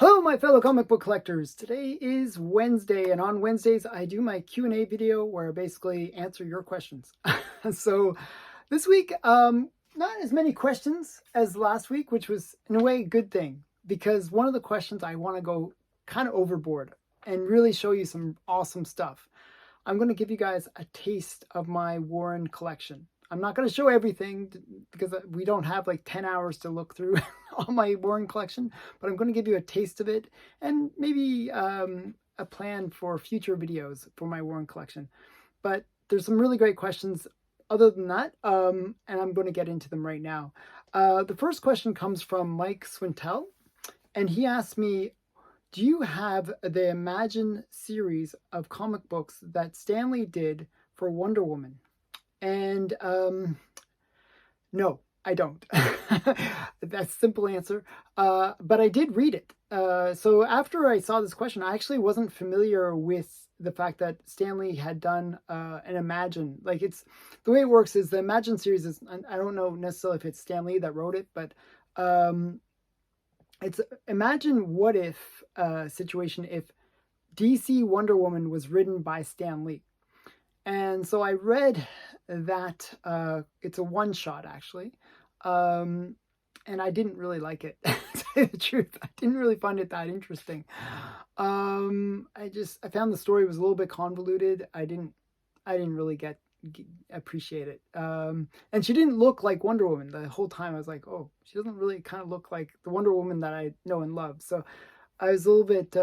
Hello, my fellow comic book collectors. Today is Wednesday, and on Wednesdays I do my Q&A video where I basically answer your questions. So this week, not as many questions as last week, which was in a way a good thing, because one of the questions I want to go kind of overboard and really show you some awesome stuff. I'm going to give you guys a taste of my Warren collection. I'm not going to show everything because we don't have like 10 hours to look through all my Warren collection, but I'm going to give you a taste of it and maybe a plan for future videos for my Warren collection. But there's some really great questions other than that, and I'm going to get into them right now. The first question comes from Mike Swintel, and he asked me, do you have the Imagine series of comic books that Stan Lee did for Wonder Woman? And no, I don't. That's a simple answer. But I did read it. So after I saw this question, I actually wasn't familiar with the fact that Stan Lee had done an Imagine. Like, it's the way it works is the Imagine series is, I don't know necessarily if it's Stan Lee that wrote it, but it's imagine what if situation if DC Wonder Woman was written by Stan Lee. And so I read that it's a one-shot, actually. And I didn't really like it, to tell you the truth. I didn't really find it that interesting. I found the story was a little bit convoluted. I didn't really appreciate it. And she didn't look like Wonder Woman the whole time. I was like, oh, she doesn't really kind of look like the Wonder Woman that I know and love. So I was a little bit,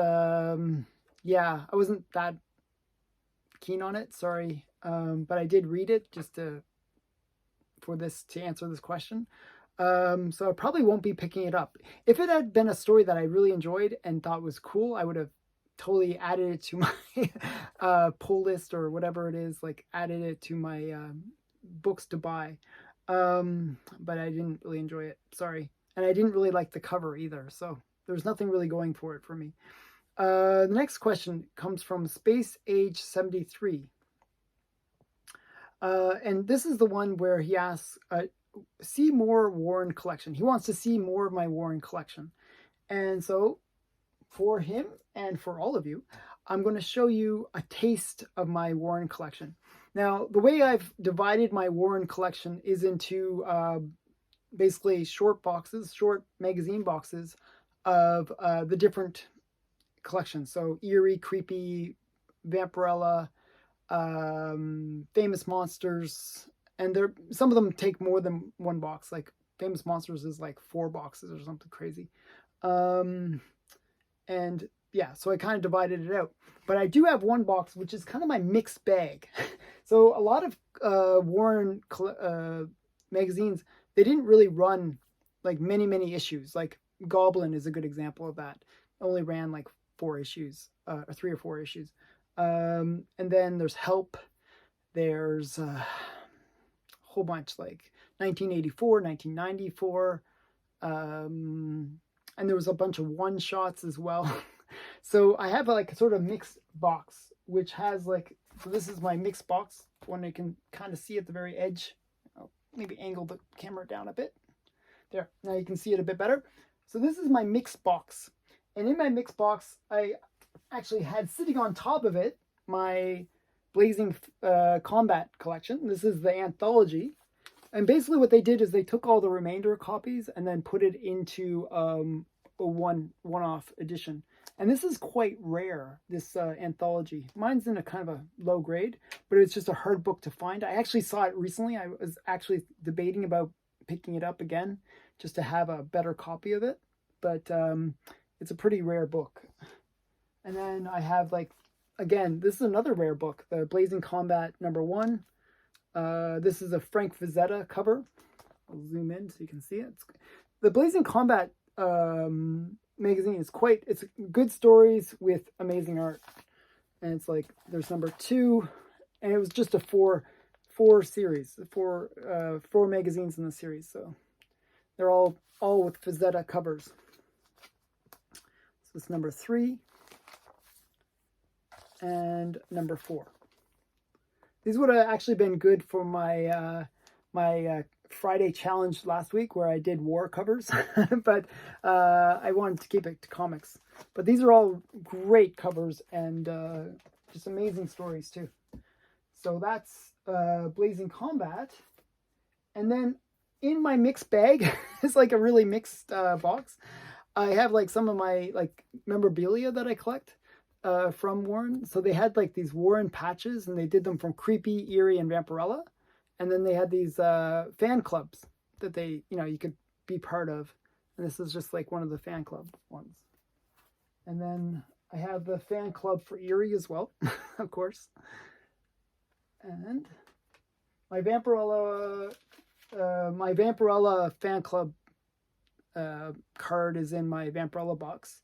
yeah, I wasn't that keen on it, sorry, but I did read it just to answer this question. So I probably won't be picking it up. If it had been a story that I really enjoyed and thought was cool, I would have totally added it to my pull list or whatever it is, like added it to my books to buy. But I didn't really enjoy it, sorry. And I didn't really like the cover either, so there's nothing really going for it for me. The next question comes from Space Age 73. And this is the one where he asks, see more Warren collection. He wants to see more of my Warren collection. And so for him and for all of you, I'm going to show you a taste of my Warren collection. Now, the way I've divided my Warren collection is into basically short magazine boxes of the different collections. So Eerie, Creepy, Vampirella, Famous Monsters, and some of them take more than one box. Like Famous Monsters is like 4 boxes or something crazy. And yeah, so I kind of divided it out. But I do have one box which is kind of my mixed bag. So a lot of Warren magazines, they didn't really run like many issues. Like Goblin is a good example of that. Only ran like 4 issues, or 3 or 4 issues. And then there's Help. There's a whole bunch, like 1984, 1994. And there was a bunch of one-shots as well. So I have like a sort of mixed box, which has like, so this is my mixed box, one I can kind of see at the very edge. I'll maybe angle the camera down a bit. There, now you can see it a bit better. So this is my mixed box. And in my mixed box, I actually had sitting on top of it my Blazing Combat collection. This is the anthology. And basically what they did is they took all the remainder copies and then put it into a one-off edition. And this is quite rare, this anthology. Mine's in a kind of a low grade, but it's just a hard book to find. I actually saw it recently. I was actually debating about picking it up again just to have a better copy of it. But it's a pretty rare book. And then I have, like, again, this is another rare book, the Blazing Combat #1. This is a Frank Frazetta cover. I'll zoom in so you can see it. The Blazing Combat magazine is it's good stories with amazing art. And it's like, there's #2, and it was just a four series, four magazines in the series. So they're all with Frazetta covers. So it's #3 and #4. These would have actually been good for my Friday challenge last week where I did war covers, but I wanted to keep it to comics. But these are all great covers and just amazing stories too. So that's Blazing Combat. And then in my mixed bag, it's like a really mixed box. I have like some of my like memorabilia that I collect from Warren. So they had like these Warren patches, and they did them from Creepy, Eerie, and Vampirella. And then they had these fan clubs that they, you could be part of. And this is just like one of the fan club ones. And then I have the fan club for Eerie as well, of course. And my Vampirella fan club card is in my Vampirella box.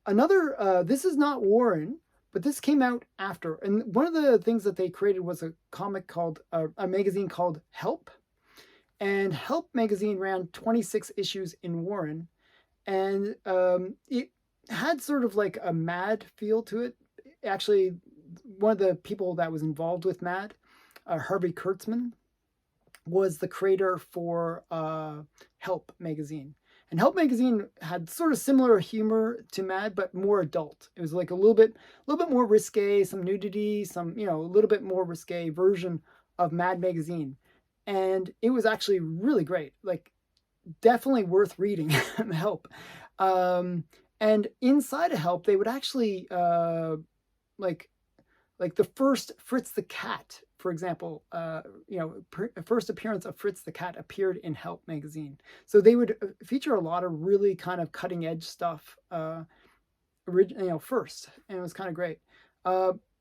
Another, this is not Warren, but this came out after. And one of the things that they created was a comic called, a magazine called Help. And Help magazine ran 26 issues in Warren. And it had sort of like a Mad feel to it. Actually, one of the people that was involved with Mad, Harvey Kurtzman, was the creator for Help magazine. And Help magazine had sort of similar humor to Mad, but more adult. It was like a little bit more risque, some nudity, some, a little bit more risque version of Mad magazine. And it was actually really great. Like, definitely worth reading. Help. And inside of Help, they would actually like the first Fritz the Cat, for example, first appearance of Fritz the Cat appeared in Help magazine. So they would feature a lot of really kind of cutting edge stuff, first, and it was kind of great.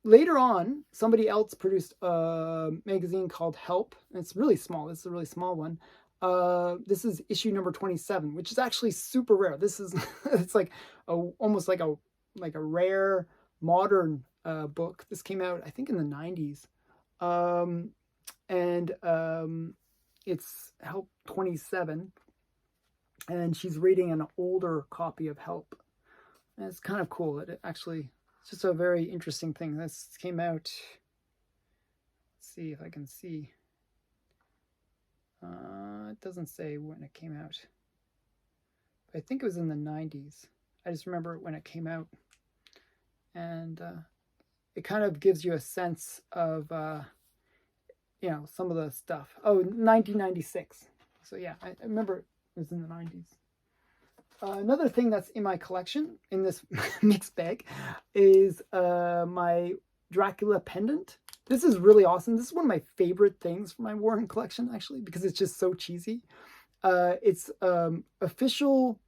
Later on, somebody else produced a magazine called Help. And it's really small. This is a really small one. This is issue number 27, which is actually super rare. This is it's like almost like a rare modern book. This came out, I think, in the 90s. It's Help 27, and she's reading an older copy of Help. And it's kind of cool. It's just a very interesting thing. This came out, let's see if I can see. It doesn't say when it came out. But I think it was in the 90s. I just remember when it came out. And it kind of gives you a sense of, some of the stuff. Oh, 1996. So yeah, I remember it was in the 90s. Another thing that's in my collection, in this mixed bag, is my Dracula pendant. This is really awesome. This is one of my favorite things from my Warren collection, actually, because it's just so cheesy. It's official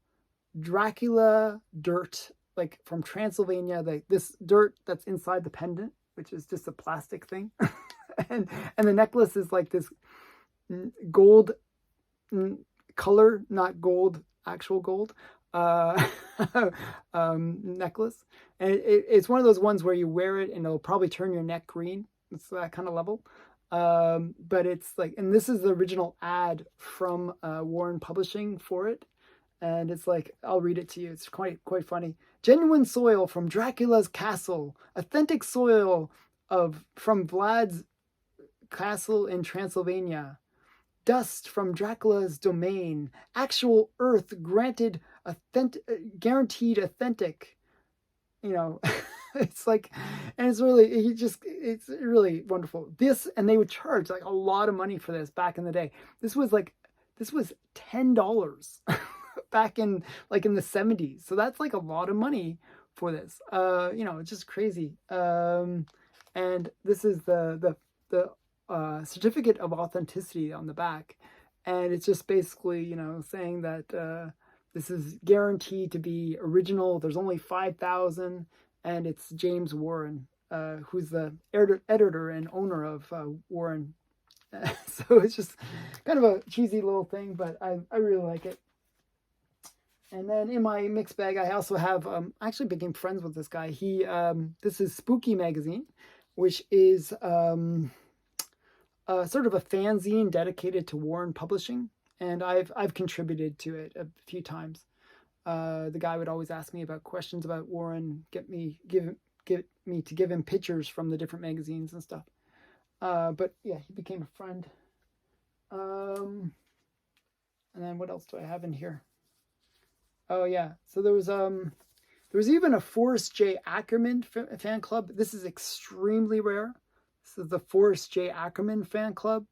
Dracula dirt, like from Transylvania. This dirt that's inside the pendant, which is just a plastic thing. and the necklace is like this gold color, not gold, actual gold necklace. And it's one of those ones where you wear it and it'll probably turn your neck green. It's that kind of level. But it's like, and this is the original ad from Warren Publishing for it. And it's like, I'll read it to you. It's quite funny. Genuine soil from Dracula's castle. Authentic soil from Vlad's castle in Transylvania. Dust from Dracula's domain. Actual earth granted guaranteed authentic. It's like, and it's really wonderful. This, and they would charge like a lot of money for this back in the day. This was $10 back in the 70s. So that's like a lot of money for this. It's just crazy. And this is the certificate of authenticity on the back. And it's just basically, saying that this is guaranteed to be original. There's only 5,000. And it's James Warren, who's the editor and owner of Warren. So it's just kind of a cheesy little thing, but I really like it. And then in my mixed bag, I also have, I actually became friends with this guy. This is Spooky Magazine, which is sort of a fanzine dedicated to Warren Publishing. And I've contributed to it a few times. The guy would always ask me about questions about Warren, get me to give him pictures from the different magazines and stuff. But yeah, he became a friend. And then what else do I have in here? Oh yeah, so there was even a Forrest J. Ackerman fan club. This is extremely rare. This is the Forrest J. Ackerman fan club,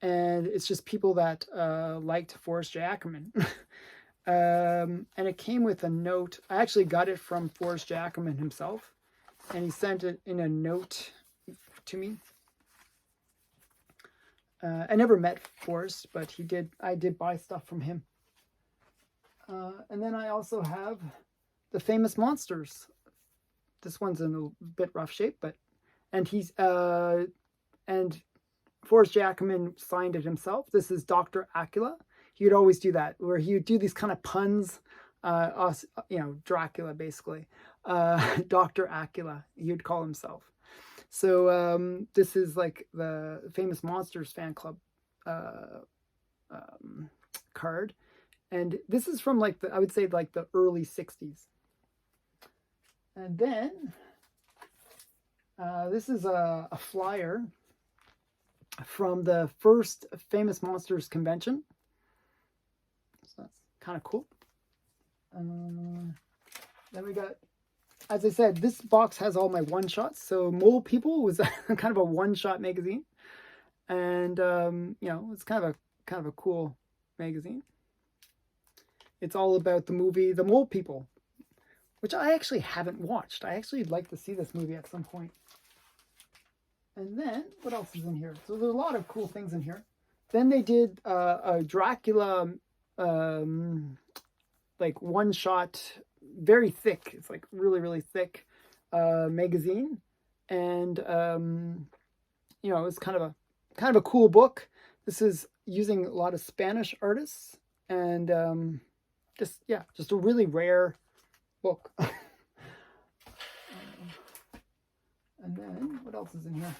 and it's just people that liked Forrest J. Ackerman. And it came with a note. I actually got it from Forrest J. Ackerman himself, and he sent it in a note to me. I never met Forrest, but he did. I did buy stuff from him. And then I also have the Famous Monsters. This one's in a bit rough shape, but and Forrest J. Ackerman signed it himself. This is Dr. Acula. He would always do that, where he would do these kind of puns, Dracula basically. Dr. Acula, he would call himself. So this is like the Famous Monsters fan club card. And this is from I would say the early 60s. And then this is a flyer from the first Famous Monsters convention. So that's kind of cool. Then we got, as I said, this box has all my one-shots. So Mole People was kind of a one-shot magazine. And, it's kind of a cool magazine. It's all about the movie The Mole People, which I actually haven't watched. I actually would like to see this movie at some point. And then, what else is in here? So there's a lot of cool things in here. Then they did a Dracula, one-shot, very thick. It's really, really thick magazine. And, it's kind of a cool book. This is using a lot of Spanish artists. And, just a really rare book. And then, what else is in here?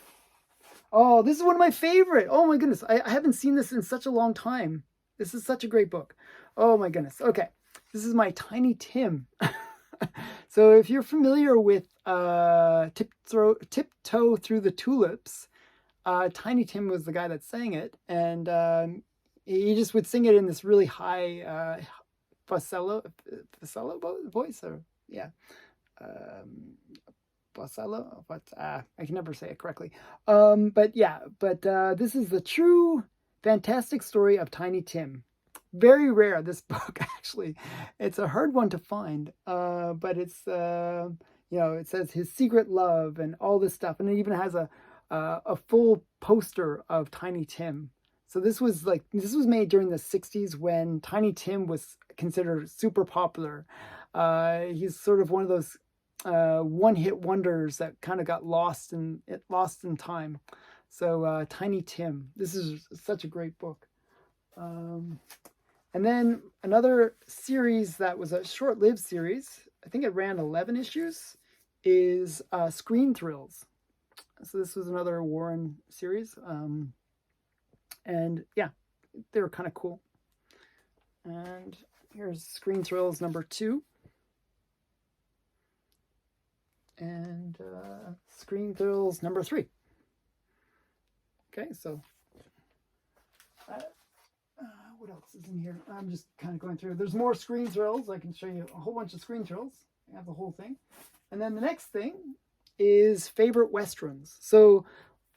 Oh, this is one of my favorite. Oh my goodness. I haven't seen this in such a long time. This is such a great book. Oh my goodness. Okay. This is my Tiny Tim. So if you're familiar with Tiptoe Through the Tulips, Tiny Tim was the guy that sang it. And he just would sing it in this really high falsetto voice. Or yeah. Bocello, but I can never say it correctly. But this is the true fantastic story of Tiny Tim. Very rare, this book, actually. It's a hard one to find, but it's, it says his secret love and all this stuff. And it even has a full poster of Tiny Tim. So this was made during the 60s when Tiny Tim was considered super popular. He's sort of one of those one-hit wonders that kind of got lost in time. So Tiny Tim, this is such a great book. And then another series that was a short-lived series, I think it ran 11 issues, is Screen Thrills. So this was another Warren series. And yeah, they were kind of cool. And here's Screen Thrills number 2. And Screen Thrills number 3. Okay, so what else is in here? I'm just kind of going through. There's more Screen Thrills. I can show you a whole bunch of Screen Thrills. I have the whole thing. And then the next thing is favorite Westerns. So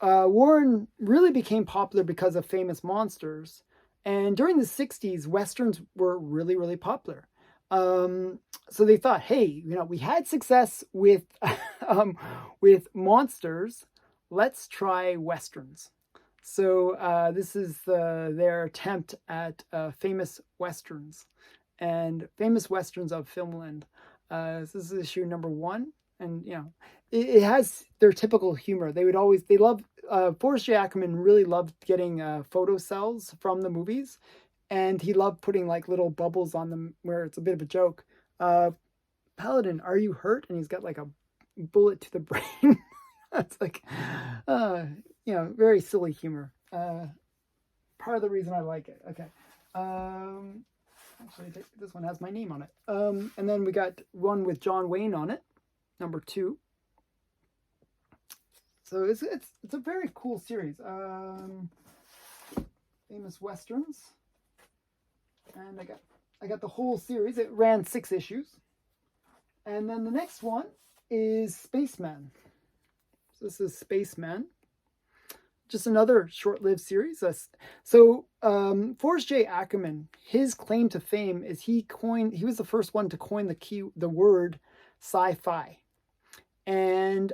Warren really became popular because of Famous Monsters. And during the 60s, Westerns were really, really popular. So they thought, hey, we had success with monsters. Let's try Westerns. So this is their attempt at famous Westerns and famous Westerns of Filmland. This is issue number 1. And, it has their typical humor. They love, Forrest J. Ackerman really loved getting photo cells from the movies. And he loved putting little bubbles on them where it's a bit of a joke. Paladin, are you hurt? And he's got a bullet to the brain. It's very silly humor. Part of the reason I like it. Okay. Actually, this one has my name on it. And then we got one with John Wayne on it, number 2. So it's a very cool series. Famous Westerns. And I got the whole series. It ran 6 issues. And then the next one is Spaceman. So this is Spaceman. Just another short-lived series. Forrest J. Ackerman, his claim to fame is he was the first one to coin the word sci-fi. And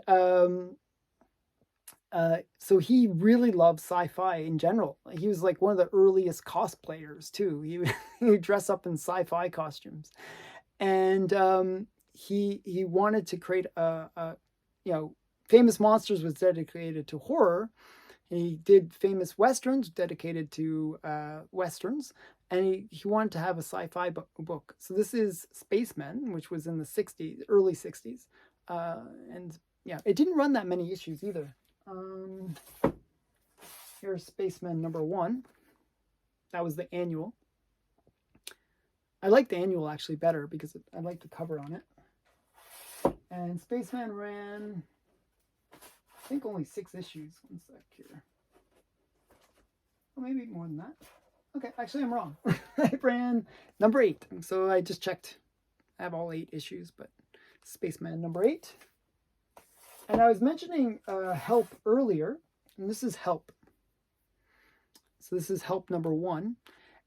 so he really loved sci-fi in general. He was like one of the earliest cosplayers too. He would dress up in sci-fi costumes. And he wanted to create Famous Monsters was dedicated to horror. He did Famous Westerns dedicated to Westerns, and he wanted to have a sci-fi book. So this is Spaceman, which was in the early 60s. And yeah, it didn't run that many issues either. Here's Spaceman #1. That was the annual. I like the annual actually better because I like the cover on it. And Spaceman ran, I think, only 6 issues. One sec here. Or maybe more than that. Okay, actually I'm wrong. It ran #8. So I just checked. I have all 8 issues, but Spaceman #8. And I was mentioning Help earlier, and this is Help. So this is Help #1.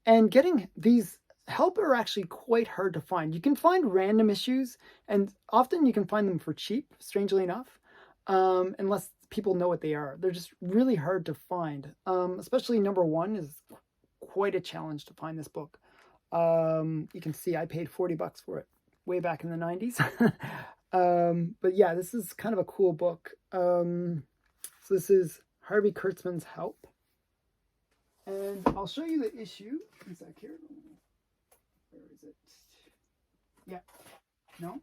And getting these Help are actually quite hard to find. You can find random issues, and often you can find them for cheap, strangely enough, unless people know what they are. They're just really hard to find. Especially #1 is quite a challenge to find this book. You can see I paid $40 for it way back in the 90s. But yeah, this is kind of a cool book. So this is Harvey Kurtzman's Help. And I'll show you the issue. One sec here. Where is it? Yeah. No?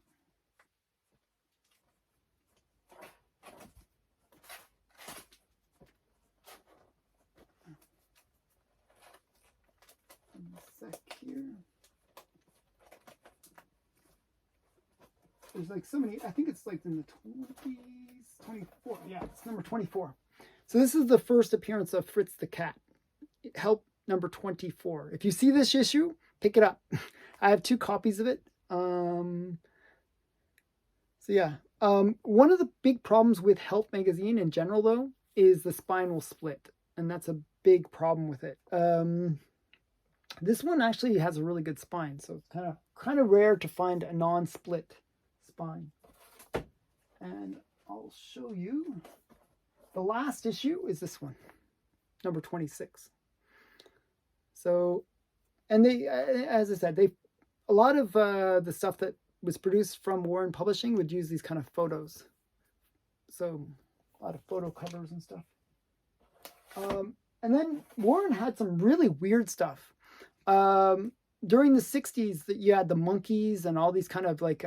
One sec here. There's like so many, I think it's like in the 20s, 24. Yeah, it's #24. So this is the first appearance of Fritz the Cat. Help #24. If you see this issue, pick it up. I have 2 copies of it. So yeah. One of the big problems with Help magazine in general, though, is the spine will split. And that's a big problem with it. This one actually has a really good spine. So it's kind of rare to find a non-split spine. And I'll show you. The last issue is this one, #26. So, and they, as I said, a lot of the stuff that was produced from Warren Publishing would use these kind of photos. So a lot of photo covers and stuff. And then Warren had some really weird stuff. During the 60s, you had the Monkeys and all these kind of like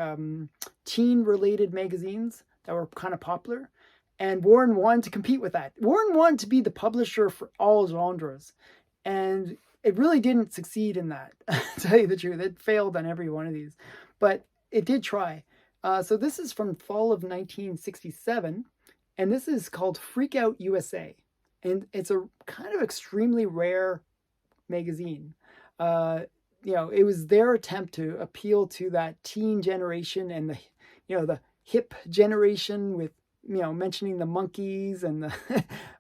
teen-related magazines that were kind of popular. And Warren wanted to compete with that. Warren wanted to be the publisher for all genres. And it really didn't succeed in that, to tell you the truth. It failed on every one of these. But it did try. So this is from fall of 1967. And this is called Freak Out USA. And it's a kind of extremely rare magazine. It was their attempt to appeal to that teen generation and the hip generation with, mentioning the Monkeys and the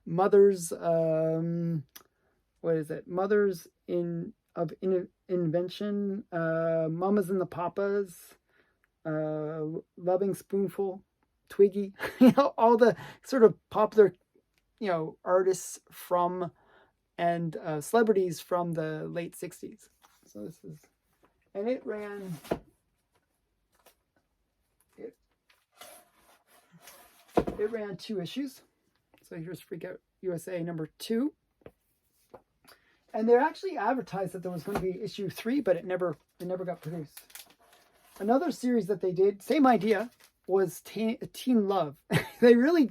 mothers, Mothers of Invention, Mamas and the Papas, Loving Spoonful, Twiggy, all the sort of popular, artists from and celebrities from the late 60s. So this is, and it ran, it ran 2 issues. So here's Freak Out USA #2. And they actually advertised that there was going to be issue 3, but it never got produced. Another series that they did, same idea, was Teen Love. They really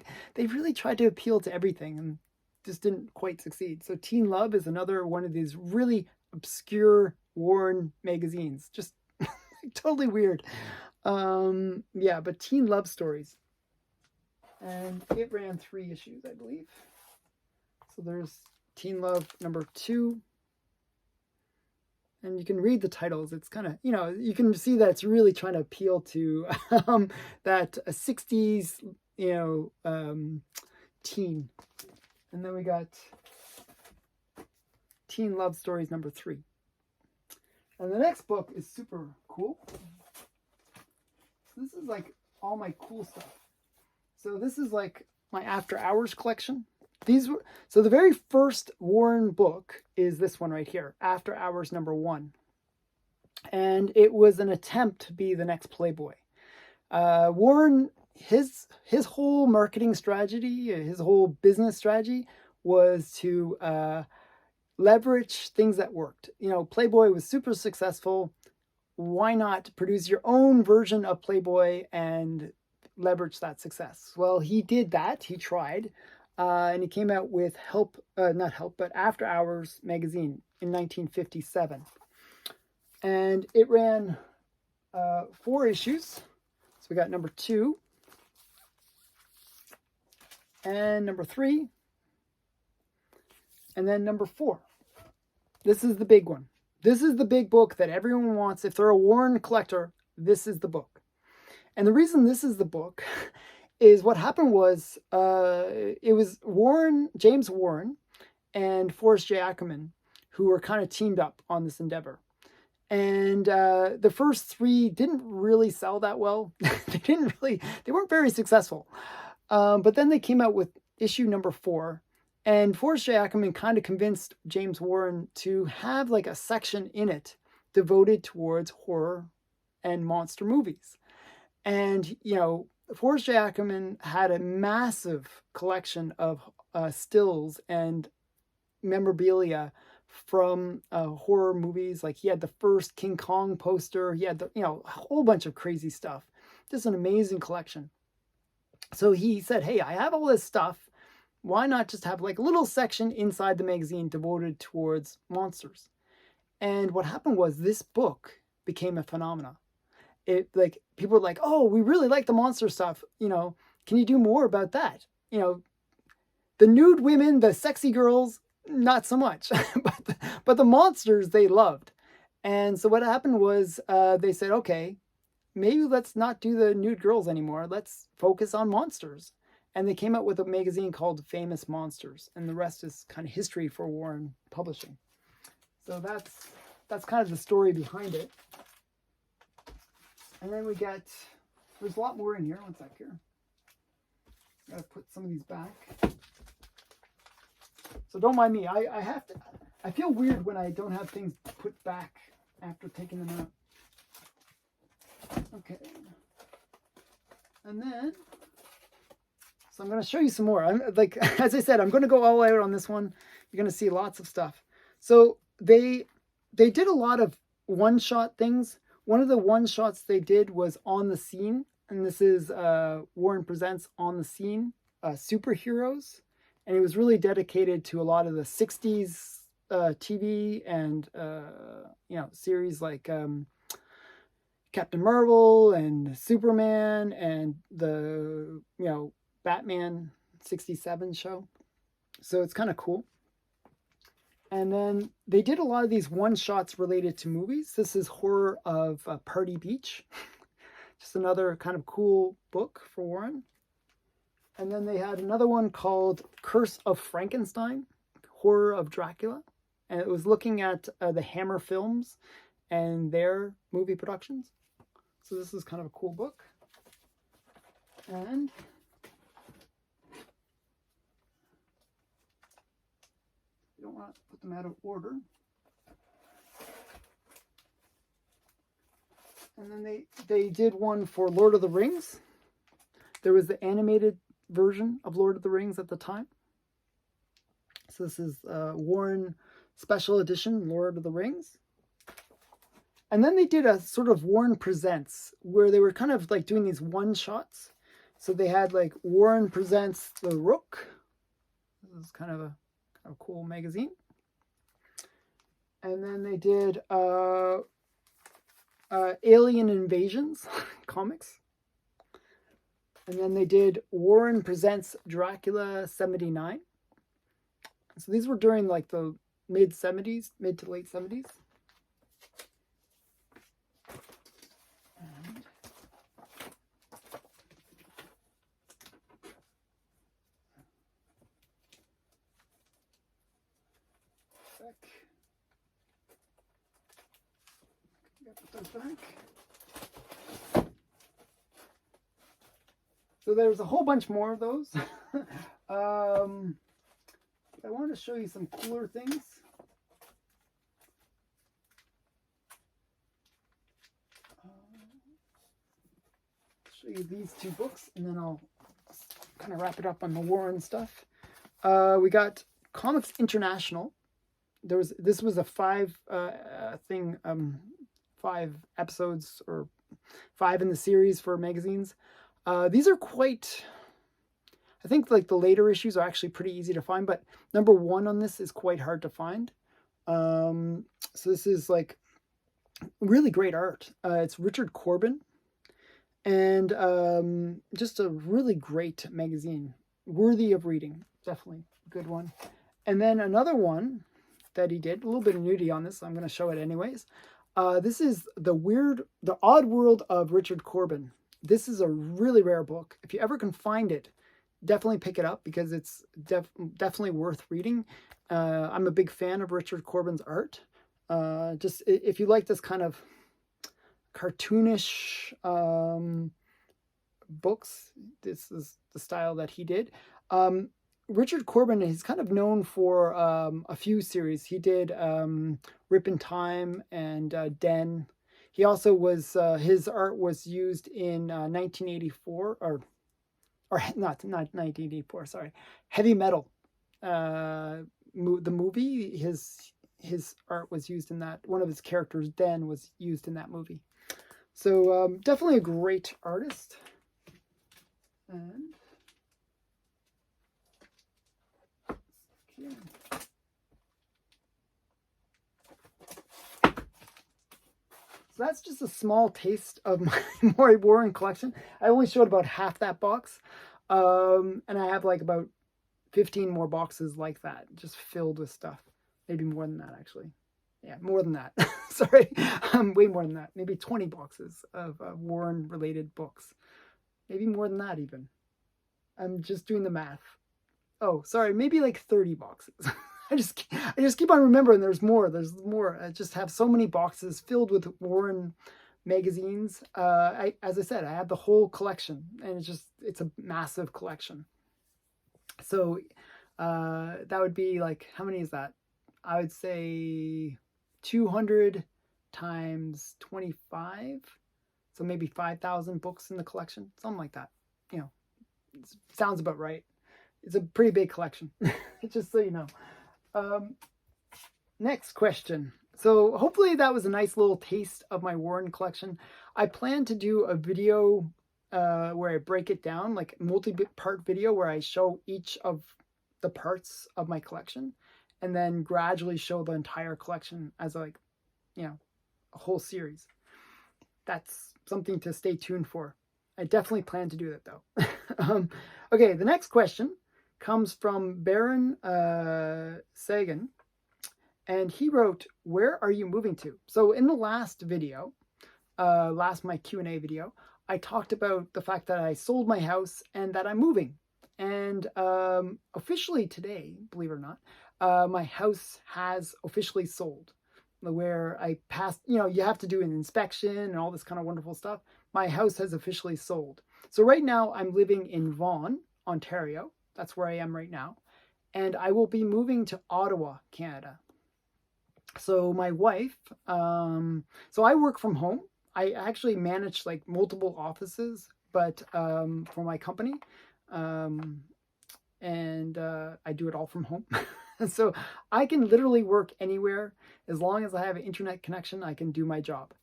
tried to appeal to everything and just didn't quite succeed. So Teen Love is another one of these really obscure Warren magazines. Just totally weird. Yeah, but teen love stories. And it ran 3 issues, I believe. So there's Teen Love #2. And you can read the titles. It's kind of, you can see that it's really trying to appeal to that 60s, teen. And then we got Teen Love Stories number 3. And the next book is super cool. So this is like all my cool stuff. So this is like my After Hours collection. So the very first Warren book is this one right here, After Hours number 1. And it was an attempt to be the next Playboy. Warren, his whole marketing strategy, his whole business strategy was to leverage things that worked. Playboy was super successful. Why not produce your own version of Playboy and leverage that success? Well, he did that. He tried. And he came out with After Hours magazine in 1957. And it ran 4 issues. So we got number 2 and number 3 and then number 4. This is the big one. This is the big book that everyone wants. If they're a Warren collector, this is the book. And the reason this is the book is what happened was it was James Warren and Forrest J. Ackerman who were kind of teamed up on this endeavor. And the first 3 didn't really sell that well. They weren't very successful. But then they came out with issue number 4. And Forrest J. Ackerman kind of convinced James Warren to have like a section in it devoted towards horror and monster movies. And, Forrest J. Ackerman had a massive collection of stills and memorabilia from horror movies. Like he had the first King Kong poster. He had a whole bunch of crazy stuff. Just an amazing collection. So he said, hey, I have all this stuff. Why not just have like a little section inside the magazine devoted towards monsters? And what happened was this book became a phenomenon. People were like, oh, we really like the monster stuff. Can you do more about that? The nude women, the sexy girls, not so much, but the monsters they loved. And so what happened was they said, okay, maybe let's not do the nude girls anymore. Let's focus on monsters. And they came out with a magazine called Famous Monsters. And the rest is kind of history for Warren Publishing. So that's kind of the story behind it. And then there's a lot more in here. One sec here. Gotta put some of these back. So don't mind me. I feel weird when I don't have things put back after taking them out. Okay. And then, so I'm going to show you some more. As I said, I'm going to go all out on this one. You're going to see lots of stuff. So they did a lot of one-shot things. One of the one-shots they did was On the Scene. And this is Warren Presents On the Scene, Superheroes. And it was really dedicated to a lot of the 60s TV and, series like Captain Marvel and Superman and the, Batman 67 show. So it's kind of cool. And then they did a lot of these one-shots related to movies. This is Horror of Party Beach. Just another kind of cool book for Warren. And then they had another one called Curse of Frankenstein, Horror of Dracula. And it was looking at the Hammer Films and their movie productions. So this is kind of a cool book. And you don't want to put them out of order. And then they did one for Lord of the Rings. There was the animated version of Lord of the Rings at the time. So this is Warren Special Edition, Lord of the Rings. And then they did a sort of Warren Presents, where they were kind of like doing these one-shots. So they had like Warren Presents The Rook. This is kind of a cool magazine. And then they did Alien Invasions comics. And then they did Warren Presents Dracula 79. So these were during like the mid to late 70s. back. Put those back. So there's a whole bunch more of those. I want to show you some cooler things. Show you these two books, and then I'll kind of wrap it up on the Warren stuff. We got Comics International. This was a 5 episodes, or 5 in the series for magazines. These are quite, I think like the later issues are actually pretty easy to find, but number 1 on this is quite hard to find. So this is like really great art. It's Richard Corbin, and just a really great magazine, worthy of reading. Definitely a good one. And then another one that he did, a little bit of nudity on this, so I'm going to show it anyways. This is The Odd World of Richard Corbin. This is a really rare book. If you ever can find it, definitely pick it up, because it's definitely worth reading. I'm a big fan of Richard Corbin's art. Just if you like this kind of cartoonish books, this is the style that he did. Richard Corbin, he's kind of known for a few series. He did Rip in Time and Den. He also was, his art was used in 1984, or not 1984, sorry, Heavy Metal. The movie, his art was used in that. One of his characters, Den, was used in that movie. So definitely a great artist. And okay. So that's just a small taste of my Maury Warren collection. I only showed about half that box. And I have like about 15 more boxes like that, just filled with stuff. Maybe more than that, actually. Yeah, more than that. Sorry, way more than that. Maybe 20 boxes of Warren-related books. Maybe more than that, even. I'm just doing the math. Oh, sorry, maybe like 30 boxes. I just keep on remembering there's more. I just have so many boxes filled with Warren magazines. As I said, I have the whole collection, and it's a massive collection. So that would be like, how many is that? I would say 200 times 25. So maybe 5,000 books in the collection, something like that. You know, sounds about right. It's a pretty big collection, just so you know. Next question. So hopefully that was a nice little taste of my Warren collection. I plan to do a video where I break it down, like multi-part video where I show each of the parts of my collection, and then gradually show the entire collection as like, you know, a whole series. That's something to stay tuned for. I definitely plan to do that though. Okay, the next question comes from Baron Sagan, and he wrote, "Where are you moving to?" So in the last video, my Q&A video, I talked about the fact that I sold my house and that I'm moving. And officially today, believe it or not, my house has officially sold. Where I passed, you know, you have to do an inspection and all this kind of wonderful stuff. My house has officially sold. So right now I'm living in Vaughan, Ontario. That's where I am right now. And I will be moving to Ottawa, Canada. So my wife, so I work from home. I actually manage like multiple offices, but for my company, and I do it all from home. So I can literally work anywhere. As long as I have an internet connection, I can do my job.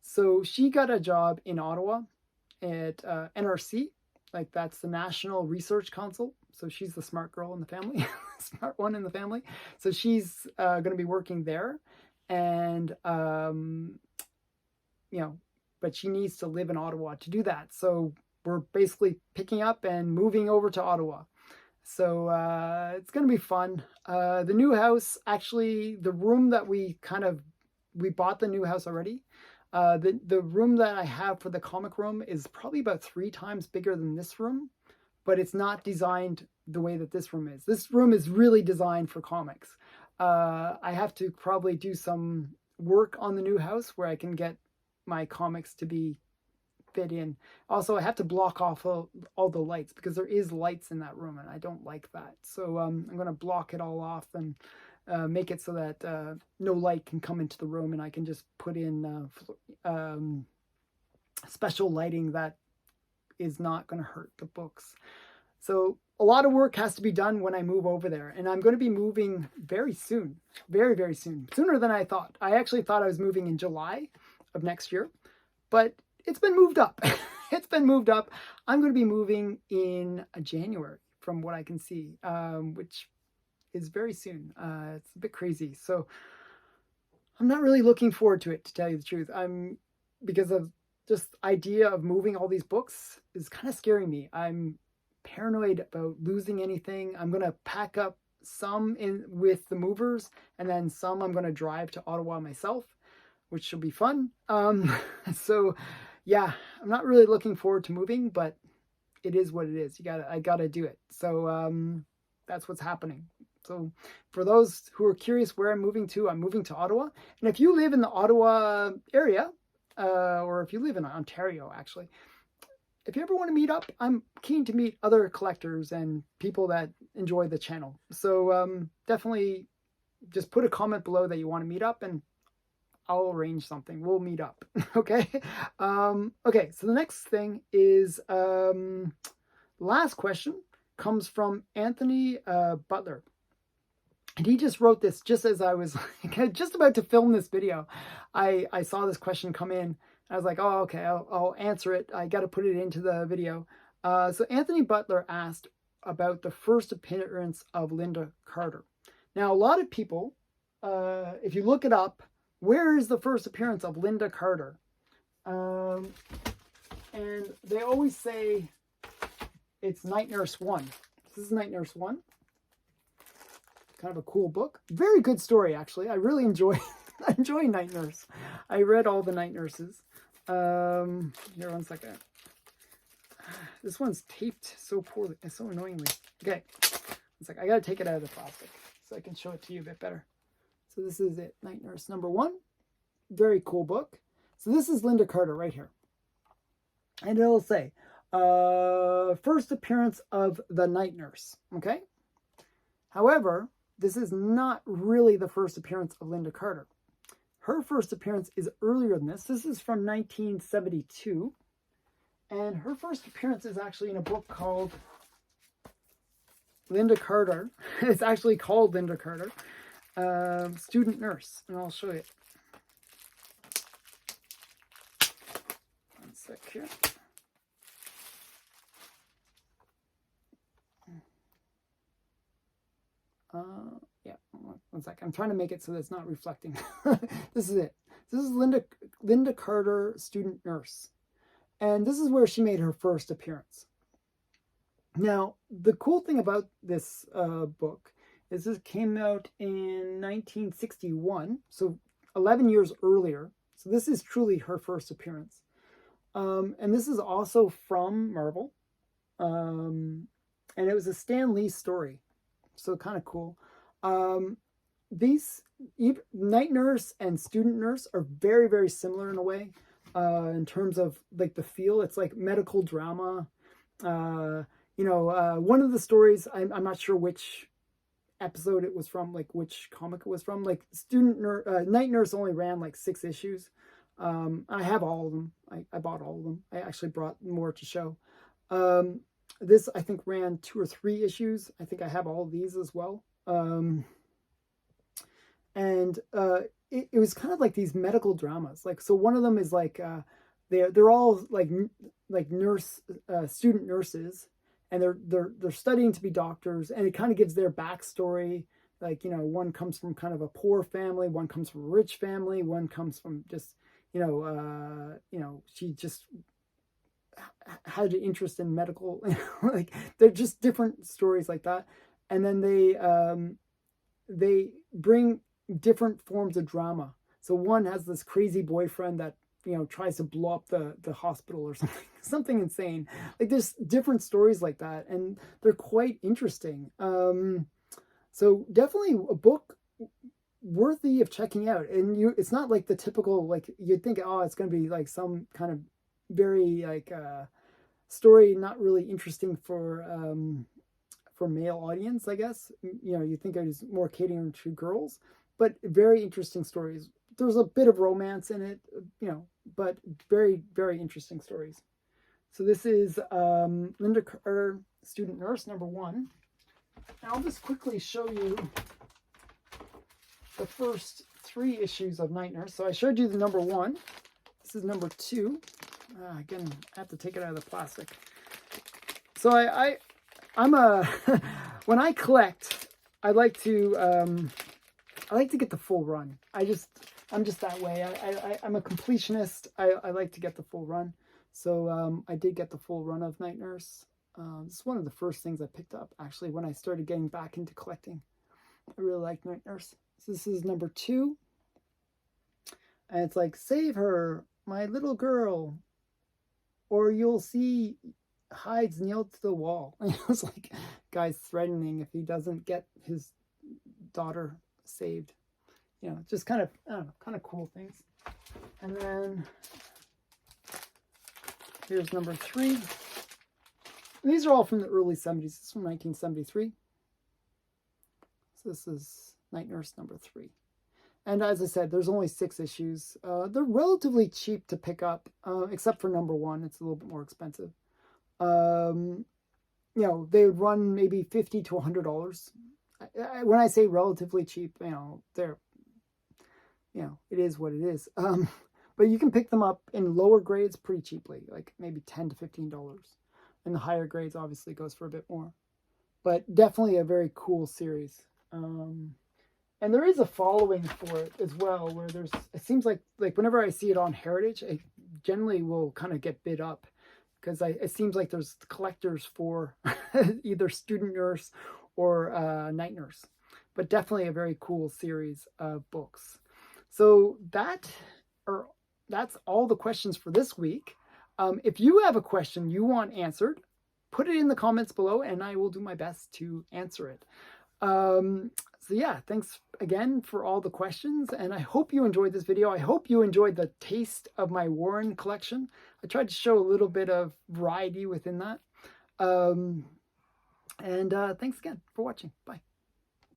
So she got a job in Ottawa at NRC, like that's the National Research Council. So she's the smart girl in the family, smart one in the family. So she's going to be working there, and you know, but she needs to live in Ottawa to do that. So we're basically picking up and moving over to Ottawa. So it's going to be fun. The new house, actually, the room that we bought the new house already. The room that I have for the comic room is probably about 3 times bigger than this room, but it's not designed the way that this room is. This room is really designed for comics. I have to probably do some work on the new house where I can get my comics to be fit in. Also, I have to block off all the lights because there is lights in that room and I don't like that. So I'm going to block it all off and make it so that no light can come into the room, and I can just put in special lighting that is not going to hurt the books. So a lot of work has to be done when I move over there, and I'm going to be moving very soon, very, very soon, sooner than I thought. I actually thought I was moving in July of next year, but it's been moved up. It's been moved up. I'm going to be moving in January from what I can see, which is very soon. It's a bit crazy. So I'm not really looking forward to it, to tell you the truth. Because of just the idea of moving all these books is kind of scaring me. I'm paranoid about losing anything. I'm going to pack up some in with the movers, and then some I'm going to drive to Ottawa myself, which will be fun. So yeah, I'm not really looking forward to moving, but it is what it is. I gotta do it. So that's what's happening. So for those who are curious where I'm moving to Ottawa. And if you live in the Ottawa area, or if you live in Ontario, actually, if you ever want to meet up, I'm keen to meet other collectors and people that enjoy the channel. So definitely just put a comment below that you want to meet up, and I'll arrange something. We'll meet up. Okay. Okay. So the next thing is, last question comes from Anthony Butler. And he just wrote this just as I was just about to film this video. I saw this question come in. I was like, oh, okay, I'll answer it. I got to put it into the video. So Anthony Butler asked about the first appearance of Linda Carter. Now, a lot of people, if you look it up, where is the first appearance of Linda Carter? And they always say it's Night Nurse 1. This is Night Nurse 1. Kind of a cool book. Very good story, actually. I really enjoy Night Nurse. I read all the Night Nurses. Here, one second. This one's taped so poorly, so annoyingly. Okay. It's like I gotta take it out of the plastic so I can show it to you a bit better. So this is it, Night Nurse number 1. Very cool book. So this is Linda Carter right here. And it'll say, first appearance of the Night Nurse. Okay? However, this is not really the first appearance of Linda Carter. Her first appearance is earlier than this. This is from 1972. And her first appearance is actually in a book called Linda Carter. It's actually called Linda Carter. Student Nurse. And I'll show you. One sec here. Yeah, one sec. I'm trying to make it so that it's not reflecting. This is it. This is Linda Carter, Student Nurse. And this is where she made her first appearance. Now, the cool thing about this book is this came out in 1961, so 11 years earlier. So this is truly her first appearance. And this is also from Marvel. And it was a Stan Lee story. So kind of cool. These Night Nurse and Student Nurse are very, very similar in a way. In terms of like the feel, it's like medical drama. One of the stories, I'm not sure which episode it was from, like which comic it was from. Like Night Nurse only ran like 6 issues. I have all of them. I bought all of them. I actually brought more to show. This I think ran 2 or 3 issues. I think I have all of these as well. It was kind of like these medical dramas. Like, so one of them is like they're all like student nurses, and they're studying to be doctors, and it kind of gives their backstory. Like, one comes from kind of a poor family, one comes from a rich family, one comes from just she just had an interest in medical. Like, they're just different stories like that. And then they bring different forms of drama. So one has this crazy boyfriend that tries to blow up the hospital or something insane. Like, there's different stories like that, and they're quite interesting. So definitely a book worthy of checking out. And it's not like the typical, like you'd think, oh, it's going to be like some kind of very like story not really interesting for male audience, I guess. You think it was more catering to girls, but very interesting stories. There's a bit of romance in it, but very, very interesting stories. So this is Linda Carter, Student Nurse, number 1. And I'll just quickly show you the first 3 issues of Night Nurse. So I showed you the number 1. This is number 2. Again, I have to take it out of the plastic. So I'm a when I collect, I like to get the full run. I'm just that way. I'm a completionist. I like to get the full run. So I did get the full run of Night Nurse. This is one of the first things I picked up actually when I started getting back into collecting. I really like Night Nurse. So this is number 2. And it's like, save her, my little girl, or you'll see hides nailed to the wall. And it was like, guy's threatening if he doesn't get his daughter saved. Just kind of, I don't know, kind of cool things. And then here's number 3. And these are all from the early 70s. This is from 1973. So this is Night Nurse number 3. And as I said, there's only 6 issues. They're relatively cheap to pick up, except for number 1. It's a little bit more expensive. They would run maybe $50 to $100. When I say relatively cheap, they're, it is what it is. But you can pick them up in lower grades pretty cheaply, like maybe $10 to $15. And the higher grades obviously goes for a bit more. But definitely a very cool series. And there is a following for it as well, where it seems like whenever I see it on Heritage, it generally will kind of get bid up, because it seems like there's collectors for either Student Nurse or Night Nurse. But definitely a very cool series of books. So that's all the questions for this week. If you have a question you want answered, put it in the comments below and I will do my best to answer it. So yeah, thanks again for all the questions, and I hope you enjoyed this video. I hope you enjoyed the taste of my Warren collection. I tried to show a little bit of variety within that. And thanks again for watching. Bye.